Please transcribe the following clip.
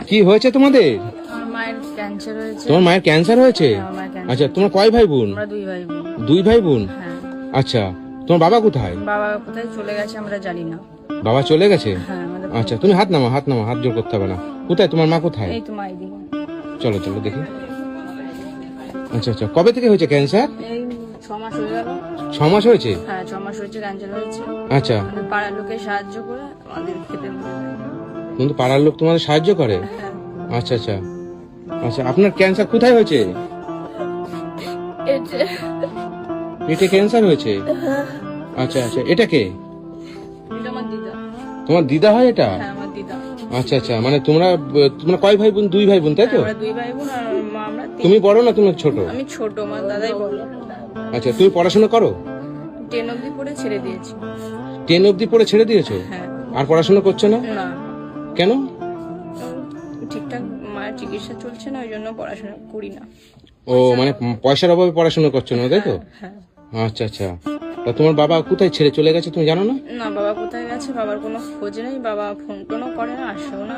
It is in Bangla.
কি হয়েছে তোমাদের? আমার মায়ের ক্যান্সার হয়েছে। তোমার মায়ের ক্যান্সার হয়েছে? হ্যাঁ, আমার মায়ের ক্যান্সার। আচ্ছা, তোমার কয় ভাই বোন? আমরা দুই ভাই বোন। দুই ভাই বোন? হ্যাঁ। আচ্ছা, তোমার বাবা কোথায়? বাবা কোথায় চলে গেছে আমরা জানি না। বাবা চলে গেছে? হ্যাঁ, আমাদের আচ্ছা, তুমি হাত নামা, হাত নামা, হাত জোর করতে হবে না। কোথায় তোমার মা কোথায়? এই তো মাই দিন। চলো চলো দেখি। আচ্ছা আচ্ছা, কবে থেকে হয়েছে ক্যান্সার? এই 6 মাস হয়ে গেল। 6 মাস হয়েছে? হ্যাঁ, 6 মাস হয়েছে ক্যান্সার হয়েছে। আচ্ছা, আমাদের পাড়ার লোকে সাহায্য করে আমাদের খেতে দেয়। কিন্তু পাড়ার লোক তোমাদের সাহায্য করে? হ্যাঁ। আচ্ছা আচ্ছা আচ্ছা, আপনার ক্যান্সার কোথায় হয়েছে? পেটে ক্যান্সার হয়েছে? আচ্ছা আচ্ছা, এটা কে? এটা আমার দিদা। তোমার দিদা হয় এটা? হ্যাঁ, আমার দিদা। আচ্ছা আচ্ছা, মানে তোমরা কয় ভাই বোন? দুই ভাই বোন, তাই তো? আমরা দুই ভাই বোন আর মা আমরা তিন। তুমি বড় না তুমি ছোট? আমি ছোট, আমার দাদাই বড়। আচ্ছা, তুমি পড়াশোনা করো? 10 অবধি পড়ে ছেড়ে দিয়েছি। 10 অবধি পড়ে ছেড়ে দিয়েছো? হ্যাঁ। আর পড়াশোনা করছো না না, কেন? ঠিকঠাক মায়ের চিকিৎসা চলছে না, ওই জন্য পড়াশোনা করি না। ও মানে পয়সার অভাবে পড়াশোনা করছো না, তাই তো? হ্যাঁ। আচ্ছা আচ্ছা, তা তোমার বাবা কোথায় ছেড়ে চলে গেছে তুমি জানো না? না, বাবা কোথায় গেছে বাবার কোনো খোঁজ নেই, বাবা ফোন টোনও করে না, আসেও না।